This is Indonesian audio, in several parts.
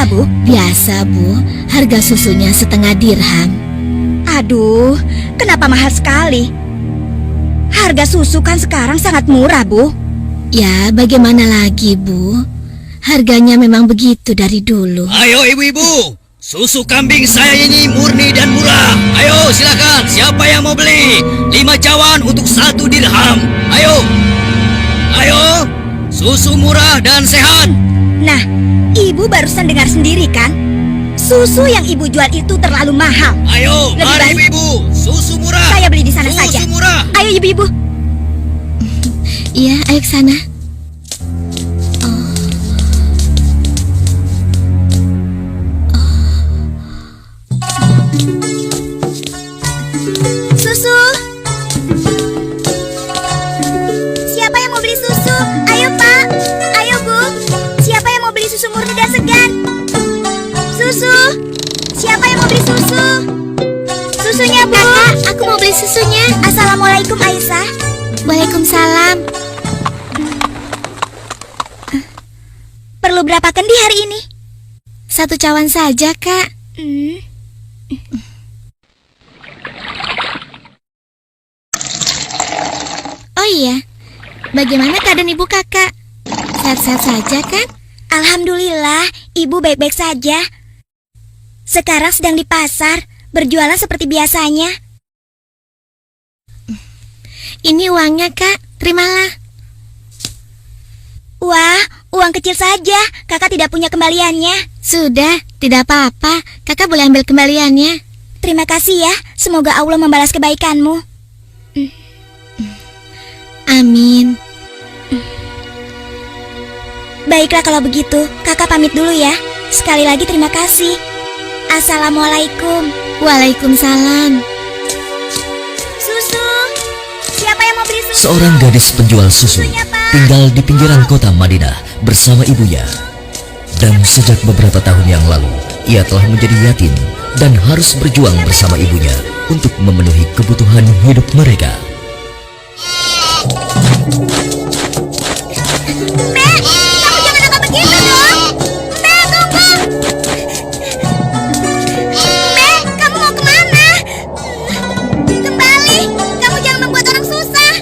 berapa, Bu? Biasa, Bu. Harga susunya setengah dirham. Aduh, kenapa mahal sekali? Harga susu kan sekarang sangat murah, Bu. Ya, bagaimana lagi, Bu? Harganya memang begitu dari dulu. Ayo ibu-ibu, susu kambing saya ini murni dan murah. Ayo silakan, siapa yang mau beli? 5 cawan untuk 1 dirham. Ayo, ayo, susu murah dan sehat. Nah, Ibu barusan dengar sendiri kan? Susu yang Ibu jual itu terlalu mahal. Ayo, Lebih mari baik ibu-ibu, susu murah. saya beli di sana saja. Susu murah. Ayo Ibu-ibu. Iya, ayo ke sana. Susu. Siapa yang mau beli susu? Ayo Pak. Ayo Bu. Siapa yang mau beli susu murni dan segar? Susu. Siapa yang mau beli susu? Susunya Bu. Kakak, aku mau beli susunya. Assalamualaikum Aisyah. Waalaikumsalam. Perlu berapa kendi hari ini? 1 cawan saja, Kak. Oh iya, bagaimana keadaan ibu kakak? Sehat-sehat saja kan? Alhamdulillah, Ibu baik-baik saja. Sekarang sedang di pasar, berjualan seperti biasanya. Ini uangnya, Kak. Terimalah. Wah, uang kecil saja. Kakak tidak punya kembaliannya. Sudah, tidak apa-apa. Kakak boleh ambil kembaliannya. Terima kasih ya. Semoga Allah membalas kebaikanmu. Amin. Baiklah kalau begitu, kakak pamit dulu ya. Sekali lagi terima kasih. Assalamualaikum. Waalaikumsalam. Susu. Siapa yang mau beli susu? Seorang gadis penjual susu Susunya, Pak. tinggal di pinggiran kota Madinah bersama ibunya. Dan sejak beberapa tahun yang lalu, ia telah menjadi yatim dan harus berjuang bersama ibunya untuk memenuhi kebutuhan hidup mereka. Mbak, kamu jangan apa begitu dong. Mbak, tunggu. Mbak, kamu mau kemana? Kembali, kamu jangan membuat orang susah.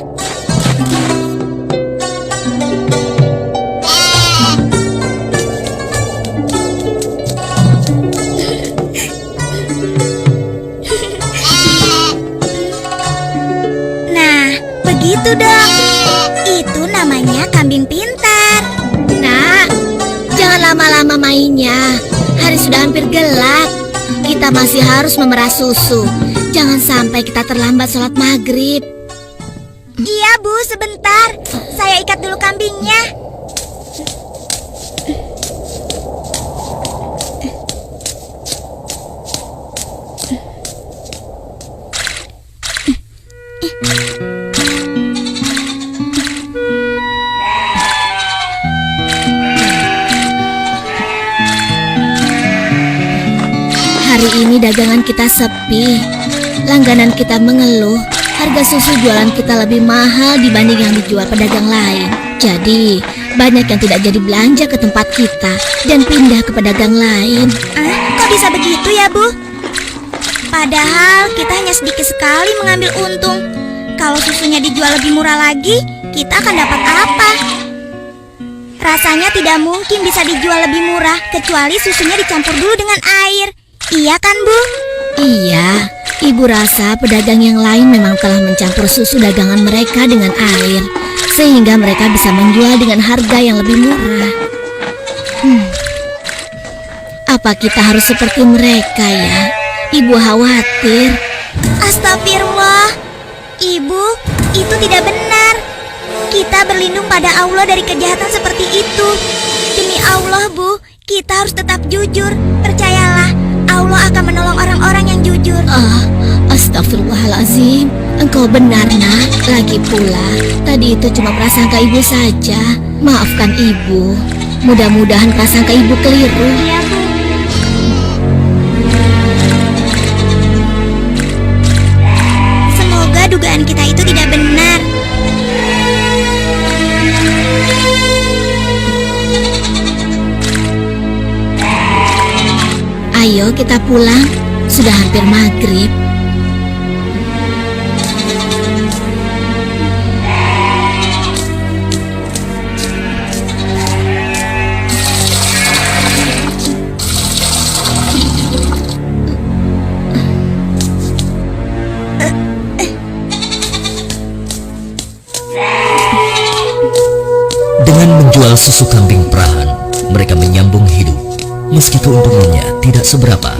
Nah, begitu dong. Itu namanya kambing pintar. Nak, jangan lama-lama mainnya. Hari sudah hampir gelap. Kita masih harus memerah susu. Jangan sampai kita terlambat sholat maghrib. Iya Bu, sebentar. Saya ikat dulu kambingnya. Hari ini dagangan kita sepi. Langganan kita mengeluh. Harga susu jualan kita lebih mahal dibanding yang dijual pedagang lain. Jadi, banyak yang tidak jadi belanja ke tempat kita dan pindah ke pedagang lain. Kok bisa begitu ya Bu? Padahal kita hanya sedikit sekali mengambil untung. Kalau susunya dijual lebih murah lagi, kita akan dapat apa? Rasanya tidak mungkin bisa dijual lebih murah kecuali susunya dicampur dulu dengan air. Iya kan Bu? Iya, ibu rasa pedagang yang lain memang telah mencampur susu dagangan mereka dengan air, sehingga mereka bisa menjual dengan harga yang lebih murah. Apa kita harus seperti mereka ya? Ibu khawatir. Astagfirullah. Ibu, itu tidak benar. Kita berlindung pada Allah dari kejahatan seperti itu. Demi Allah Bu, kita harus tetap jujur. Percayalah, Allah akan menolong orang-orang yang jujur. Astagfirullahalazim. Engkau benar nak. Lagi pula, tadi itu cuma prasangka ibu saja. Maafkan ibu. Mudah-mudahan prasangka ibu keliru. Iya Bu. Semoga dugaan kita itu tidak benar. Ayo kita pulang. Sudah hampir maghrib. Dengan menjual susu kambing perahan, mereka menyambung hidup, meski keuntungannya tidak seberapa.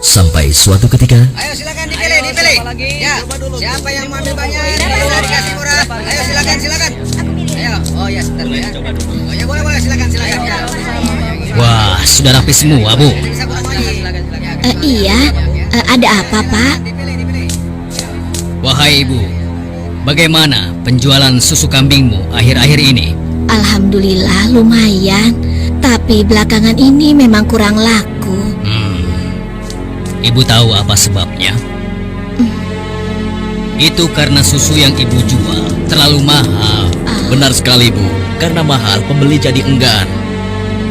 Sampai suatu ketika, Ayo silakan dipilih. Ya, siapa yang mau ambil banyak? Bisa dikasih murah. Ayo silakan. Ayo, oh ya sebentar ya. Oh ya boleh silakan ya. Wah, sudah rapi semua, Bu. Bisa potong lagi. Iya, ada apa, Pak? Wahai Ibu, bagaimana penjualan susu kambingmu akhir-akhir ini? Alhamdulillah lumayan, tapi belakangan ini memang kurang laku. Ibu tahu apa sebabnya? Itu karena susu yang ibu jual terlalu mahal. benar sekali Bu, karena mahal pembeli jadi enggan.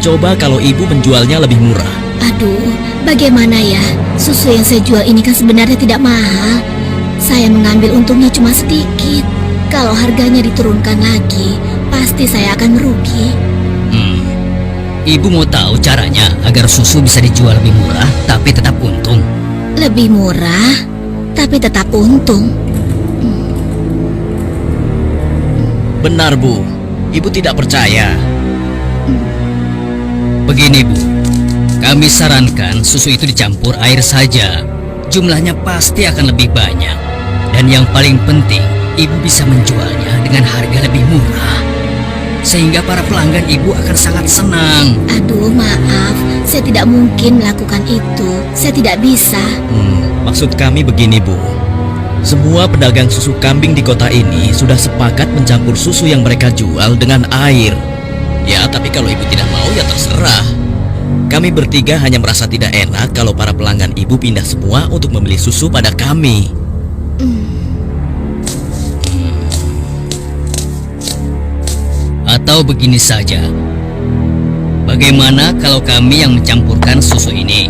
Coba kalau ibu menjualnya lebih murah. Aduh, bagaimana ya? Susu yang saya jual ini kan sebenarnya tidak mahal. Saya mengambil untungnya cuma sedikit. Kalau harganya diturunkan lagi, pasti saya akan merugi. Ibu mau tahu caranya agar susu bisa dijual lebih murah tapi tetap untung? Lebih murah, tapi tetap untung. Benar Bu, ibu tidak percaya. Begini Bu, kami sarankan susu itu dicampur air saja. Jumlahnya pasti akan lebih banyak. Dan yang paling penting, ibu bisa menjualnya dengan harga lebih murah. Sehingga para pelanggan ibu akan sangat senang. Aduh, maaf, saya tidak mungkin melakukan itu. Saya tidak bisa. Maksud kami begini Bu, semua pedagang susu kambing di kota ini sudah sepakat mencampur susu yang mereka jual dengan air. Ya, tapi kalau ibu tidak mau ya terserah. Kami bertiga hanya merasa tidak enak kalau para pelanggan ibu pindah semua untuk membeli susu pada kami. Atau begini saja, bagaimana kalau kami yang mencampurkan susu ini?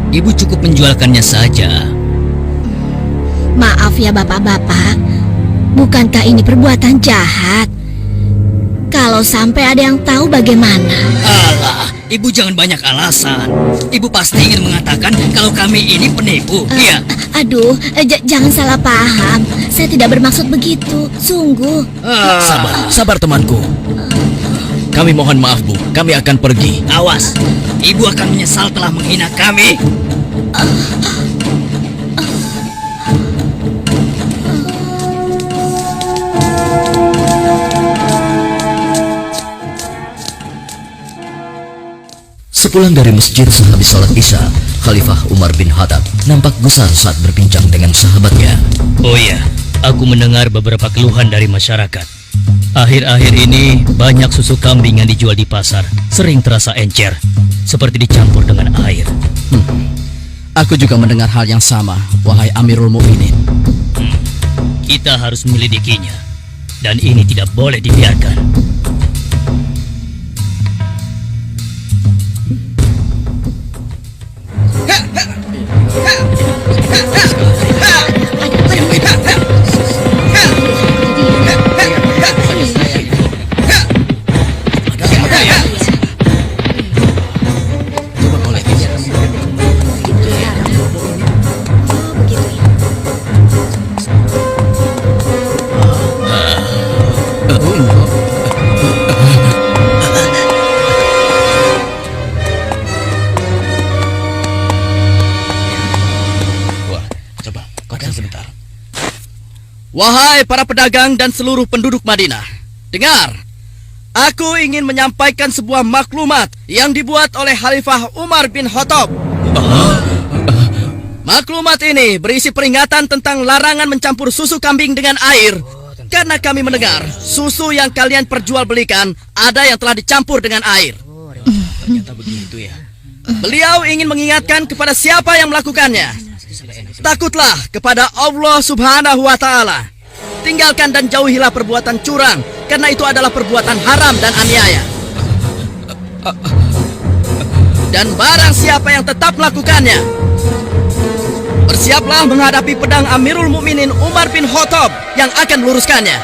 Ibu cukup menjualkannya saja. Maaf ya bapak-bapak, bukankah ini perbuatan jahat? Kalau sampai ada yang tahu bagaimana? Alah, ibu jangan banyak alasan. Ibu pasti ingin mengatakan kalau kami ini penipu, iya? Aduh, jangan salah paham. Saya tidak bermaksud begitu, sungguh. Sabar temanku. Kami mohon maaf Bu, kami akan pergi. Awas, ibu akan menyesal telah menghina kami. Sepulang dari masjid sehabis sholat isya, Khalifah Umar bin Khattab nampak gusar saat berbincang dengan sahabatnya. Oh ya, aku mendengar beberapa keluhan dari masyarakat. Akhir-akhir ini banyak susu kambing yang dijual di pasar sering terasa encer, seperti dicampur dengan air. Aku juga mendengar hal yang sama, wahai Amirul Mukminin. Kita harus menyelidikinya, dan ini tidak boleh dibiarkan. Wahai para pedagang dan seluruh penduduk Madinah, dengar, aku ingin menyampaikan sebuah maklumat yang dibuat oleh Khalifah Umar bin Khattab. Maklumat ini berisi peringatan tentang larangan mencampur susu kambing dengan air. Karena kami mendengar susu yang kalian perjualbelikan ada yang telah dicampur dengan air. Ternyata begitu ya. Beliau ingin mengingatkan kepada siapa yang melakukannya. Takutlah kepada Allah Subhanahu wa Ta'ala. Tinggalkan dan jauhilah perbuatan curang, karena itu adalah perbuatan haram dan aniaya. Dan barang siapa yang tetap melakukannya, bersiaplah menghadapi pedang Amirul Mukminin Umar bin Khattab yang akan meluruskannya.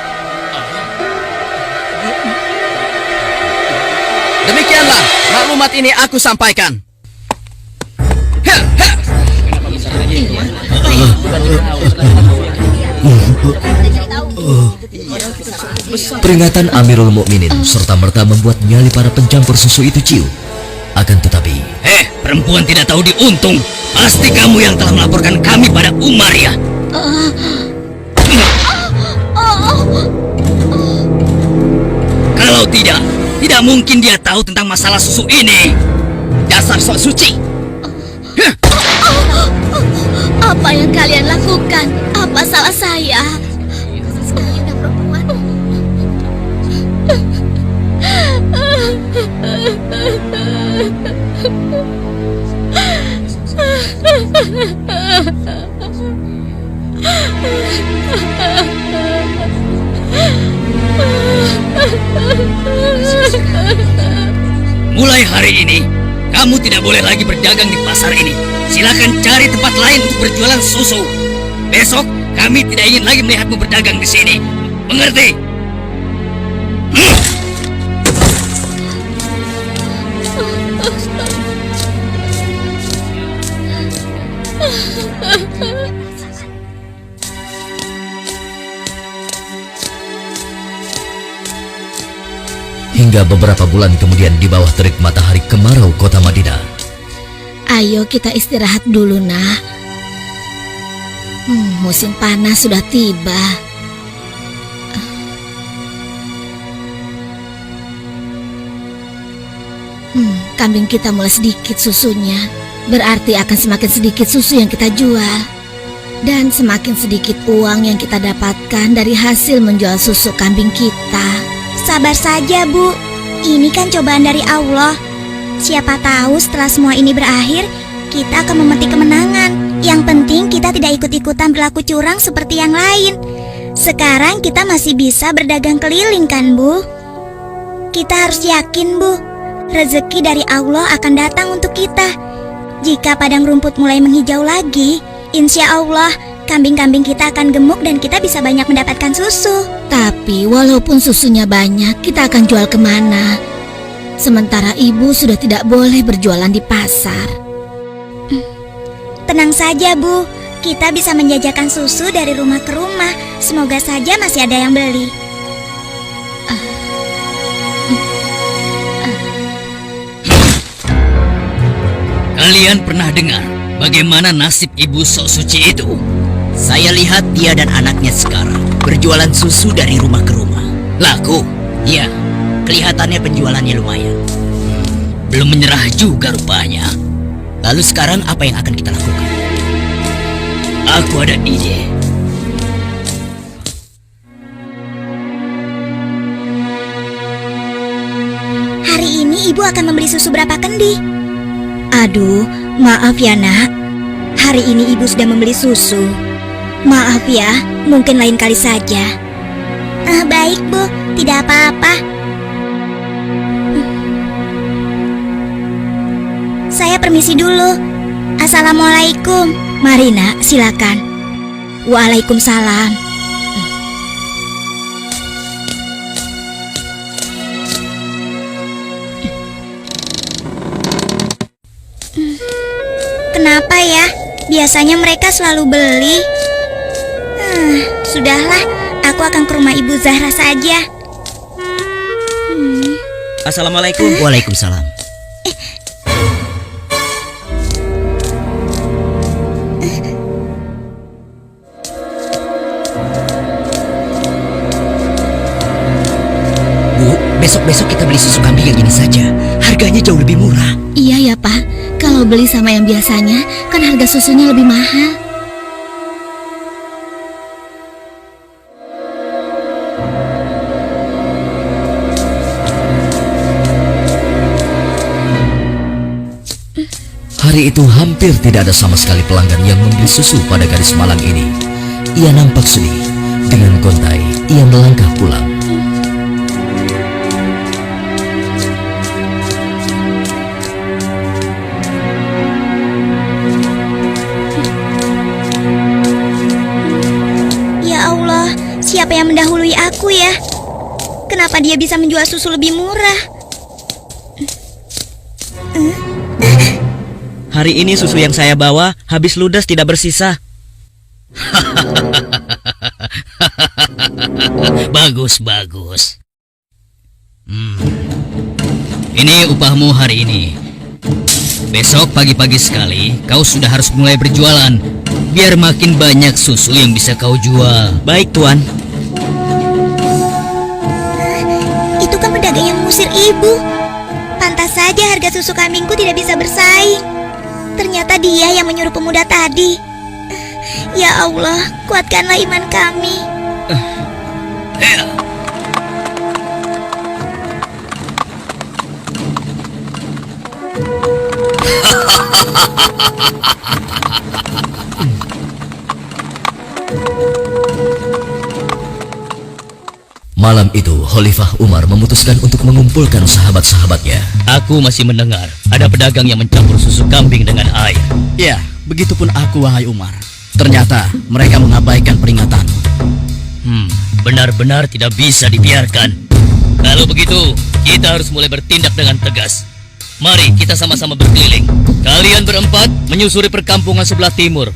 Demikianlah maklumat ini aku sampaikan. Ha, ha. Peringatan Amirul Mukminin serta merta membuat nyali para pencampur susu itu ciut. Akan tetapi, Perempuan tidak tahu diuntung. Pasti kamu yang telah melaporkan kami pada Umar ya. Kalau tidak mungkin dia tahu tentang masalah susu ini. Dasar sok suci. Apa yang kalian lakukan? Apa salah saya? Mulai hari ini, kamu tidak boleh lagi berdagang di pasar ini. Silakan cari tempat lain untuk berjualan susu. Besok kami tidak ingin lagi melihatmu berdagang di sini. Mengerti? hingga beberapa bulan kemudian di bawah terik matahari kemarau kota Madinah. Ayo kita istirahat dulu, Nak. Musim panas sudah tiba. Kambing kita mulai sedikit susunya. Berarti akan semakin sedikit susu yang kita jual. Dan semakin sedikit uang yang kita dapatkan dari hasil menjual susu kambing kita. Sabar saja, Bu. Ini kan cobaan dari Allah. Siapa tahu setelah semua ini berakhir, kita akan memetik kemenangan. Yang penting kita tidak ikut-ikutan berlaku curang seperti yang lain. Sekarang kita masih bisa berdagang keliling kan, Bu? Kita harus yakin, Bu. Rezeki dari Allah akan datang untuk kita. Jika padang rumput mulai menghijau lagi, insya Allah kambing-kambing kita akan gemuk dan kita bisa banyak mendapatkan susu. Tapi walaupun susunya banyak, kita akan jual kemana? Sementara ibu sudah tidak boleh berjualan di pasar. Tenang saja, Bu. Kita bisa menjajakan susu dari rumah ke rumah. Semoga saja masih ada yang beli. Kalian pernah dengar bagaimana nasib ibu sok suci itu? Saya lihat dia dan anaknya sekarang berjualan susu dari rumah ke rumah. Laku? Ya, kelihatannya penjualannya lumayan. Belum menyerah juga rupanya. Lalu sekarang apa yang akan kita lakukan? Aku ada ide. Hari ini ibu akan membeli susu berapa kendi? Aduh, maaf ya, Nak. Hari ini ibu sudah membeli susu. Maaf ya, mungkin lain kali saja. Baik, Bu. Tidak apa-apa. Saya permisi dulu. Assalamualaikum. Mari, Nak, silakan. Waalaikumsalam. Kenapa ya? Biasanya mereka selalu beli. Sudahlah, aku akan ke rumah Ibu Zahra saja. Assalamualaikum. Waalaikumsalam. Bu, besok-besok kita beli susu kambing yang ini saja. Harganya jauh lebih murah. Iya ya, Pak. Kalau beli sama yang biasanya, kan harga susunya lebih mahal. Hari itu hampir tidak ada sama sekali pelanggan yang membeli susu pada gadis malang ini. Ia nampak sedih. Dengan gontai, ia melangkah pulang. ya? Kenapa dia bisa menjual susu lebih murah? Hari ini susu yang saya bawa habis ludes tidak bersisa. Bagus, bagus. Ini upahmu hari ini. Besok pagi-pagi sekali kau sudah harus mulai berjualan, biar makin banyak susu yang bisa kau jual. Baik, Tuan. Itu kan pedagang yang mengusir ibu. Pantas saja harga susu kambingku tidak bisa bersaing. Ternyata dia yang menyuruh pemuda tadi. Ya Allah, kuatkanlah iman kami. Malam itu, Khalifah Umar memutuskan untuk mengumpulkan sahabat-sahabatnya. Aku masih mendengar ada pedagang yang mencampur susu kambing dengan air. Ya, begitupun aku, wahai Umar. Ternyata mereka mengabaikan peringatan. Benar-benar tidak bisa dibiarkan. Kalau begitu, kita harus mulai bertindak dengan tegas. Mari kita sama-sama berkeliling. Kalian berempat menyusuri perkampungan sebelah timur.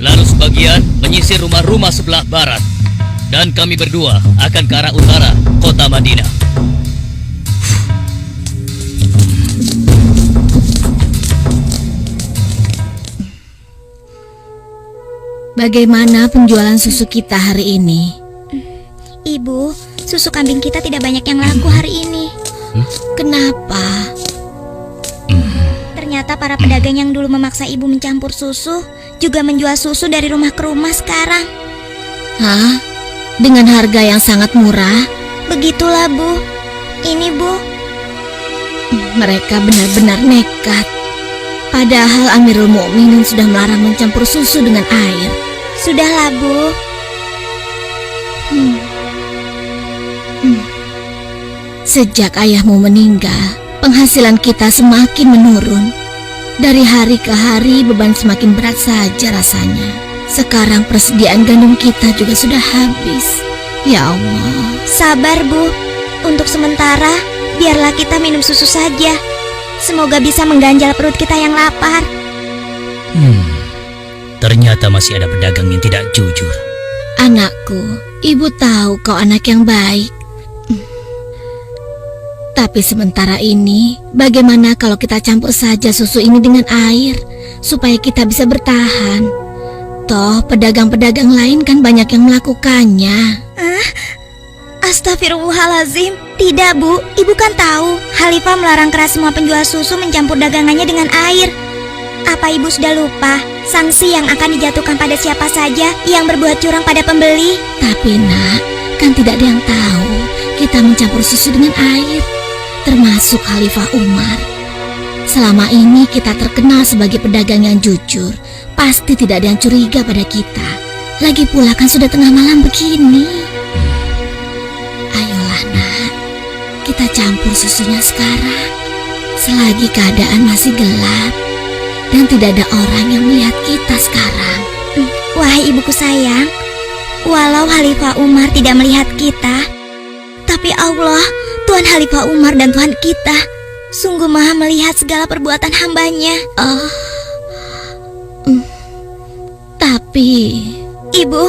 Lalu sebagian menyisir rumah-rumah sebelah barat. Dan kami berdua akan ke arah utara, kota Madinah. Bagaimana penjualan susu kita hari ini? Ibu, susu kambing kita tidak banyak yang laku hari ini. Kenapa? Ternyata para pedagang yang dulu memaksa ibu mencampur susu juga menjual susu dari rumah ke rumah sekarang. Hah? Dengan harga yang sangat murah? Begitulah, Bu. Ini, Bu. Mereka benar-benar nekat. Padahal Amirul Mukminin sudah melarang mencampur susu dengan air. Sudahlah, Bu. Sejak ayahmu meninggal, penghasilan kita semakin menurun. Dari hari ke hari beban semakin berat saja rasanya. Sekarang persediaan gandum kita juga sudah habis. Ya Allah. Sabar, Bu. Untuk sementara, biarlah kita minum susu saja. Semoga bisa mengganjal perut kita yang lapar. Ternyata masih ada pedagang yang tidak jujur. Anakku, ibu tahu kau anak yang baik. Tapi sementara ini, bagaimana kalau kita campur saja susu ini dengan air, supaya kita bisa bertahan? Toh, pedagang-pedagang lain kan banyak yang melakukannya. Astagfirullahalazim. Tidak, Bu. Ibu kan tahu Khalifah melarang keras semua penjual susu mencampur dagangannya dengan air. Apa ibu sudah lupa sanksi yang akan dijatuhkan pada siapa saja yang berbuat curang pada pembeli? Tapi nak, kan tidak ada yang tahu kita mencampur susu dengan air, termasuk Khalifah Umar. Selama ini kita terkenal sebagai pedagang yang jujur. Pasti tidak ada yang curiga pada kita. Lagi pula kan sudah tengah malam begini. Ayolah nak, kita campur susunya sekarang. Selagi keadaan masih gelap dan tidak ada orang yang melihat kita sekarang. Wahai ibuku sayang, walau Khalifah Umar tidak melihat kita, tapi Allah, Tuhan Khalifah Umar dan Tuhan kita, sungguh maha melihat segala perbuatan hambanya. Tapi Ibu,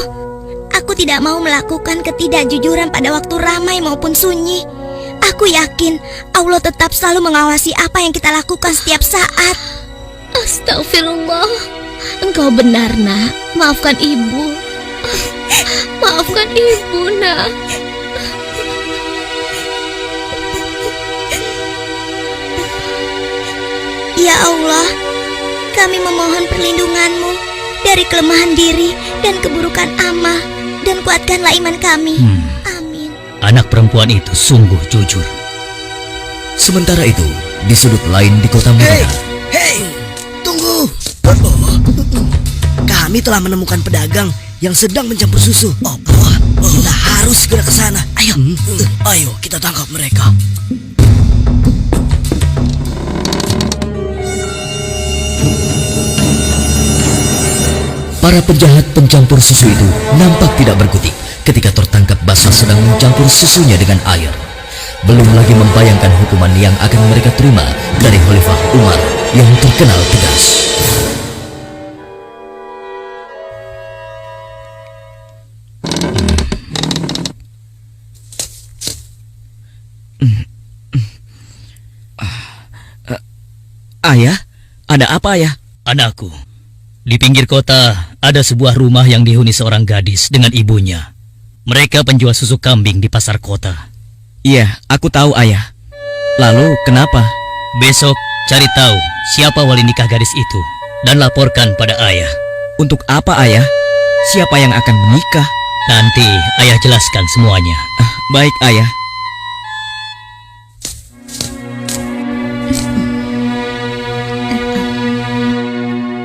aku tidak mau melakukan ketidakjujuran pada waktu ramai maupun sunyi. Aku yakin Allah tetap selalu mengawasi apa yang kita lakukan setiap saat. Astagfirullah, engkau benar nak. Maafkan ibu. Maafkan ibu nak. Ya Allah, kami memohon perlindungan-Mu dari kelemahan diri dan keburukan amal, dan kuatkanlah iman kami. Amin. Anak perempuan itu sungguh jujur. Sementara itu, di sudut lain di kota Madinah, Hei, tunggu. Kami telah menemukan pedagang yang sedang mencampur susu. Kita harus segera ke sana. Ayo, ayo kita tangkap mereka. para penjahat pencampur susu itu nampak tidak berkutik ketika tertangkap basah sedang mencampur susunya dengan air. Belum lagi membayangkan hukuman yang akan mereka terima dari Khalifah Umar yang terkenal tegas. Ayah, ada apa ayah? Anakku, di pinggir kota ada sebuah rumah yang dihuni seorang gadis dengan ibunya. Mereka penjual susu kambing di pasar kota. Iya, aku tahu ayah. Lalu kenapa? Besok cari tahu siapa wali nikah gadis itu dan laporkan pada ayah. Untuk apa ayah? Siapa yang akan menikah? Nanti ayah jelaskan semuanya. Baik ayah.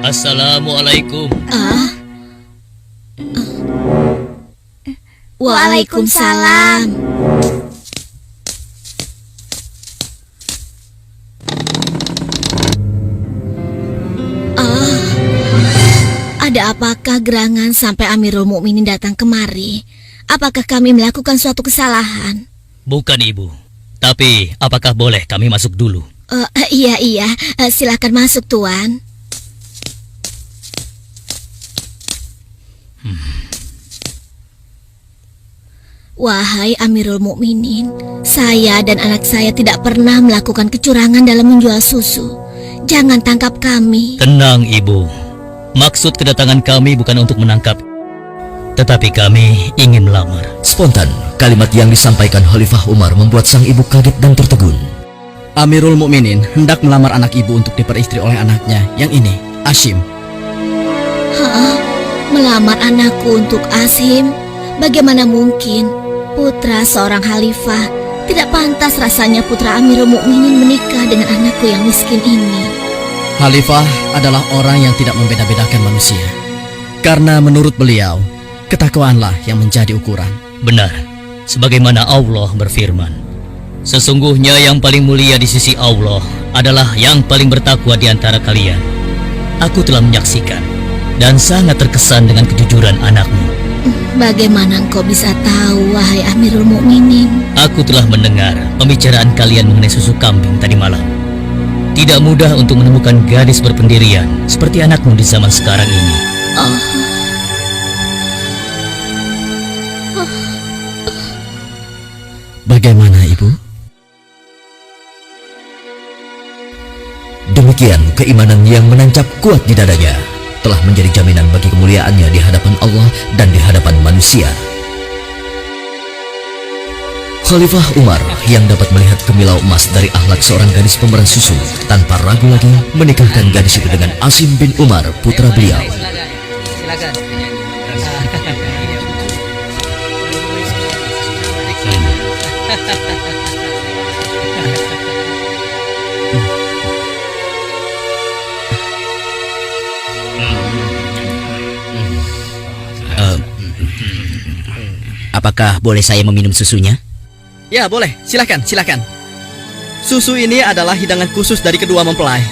Assalamualaikum. Waalaikumsalam. Ada apakah gerangan sampai Amirul Mukminin datang kemari? Apakah kami melakukan suatu kesalahan? Bukan ibu. Tapi apakah boleh kami masuk dulu? Iya, silakan masuk tuan. Wahai Amirul Mukminin, saya dan anak saya tidak pernah melakukan kecurangan dalam menjual susu. Jangan tangkap kami. Tenang ibu. Maksud kedatangan kami bukan untuk menangkap, tetapi kami ingin melamar. Spontan, kalimat yang disampaikan Khalifah Umar membuat sang ibu kaget dan tertegun. Amirul Mukminin hendak melamar anak ibu untuk diperistri oleh anaknya yang ini, Ashim. Melamar anakku untuk Ashim? Bagaimana mungkin? Putra seorang khalifah. Tidak pantas rasanya putra Amirul Mukminin menikah dengan anakku yang miskin ini. Khalifah adalah orang yang tidak membeda-bedakan manusia. Karena menurut beliau, ketakwaanlah yang menjadi ukuran. Benar, sebagaimana Allah berfirman, sesungguhnya yang paling mulia di sisi Allah adalah yang paling bertakwa di antara kalian. Aku telah menyaksikan dan sangat terkesan dengan kejujuran anakmu. Bagaimana engkau bisa tahu, wahai Amirul Mukminin? Aku telah mendengar pembicaraan kalian mengenai susu kambing tadi malam. Tidak mudah untuk menemukan gadis berpendirian seperti anakmu di zaman sekarang ini. Bagaimana ibu? Demikian keimanan yang menancap kuat di dadanya telah menjadi jaminan bagi kemuliaannya di hadapan Allah dan di hadapan manusia. Khalifah Umar yang dapat melihat kemilau emas dari akhlak seorang gadis pemeran susu tanpa ragu lagi menikahkan gadis itu dengan Ashim bin Umar, putra beliau. Apakah boleh saya meminum susunya? Ya boleh, silakan. Susu ini adalah hidangan khusus dari kedua mempelai.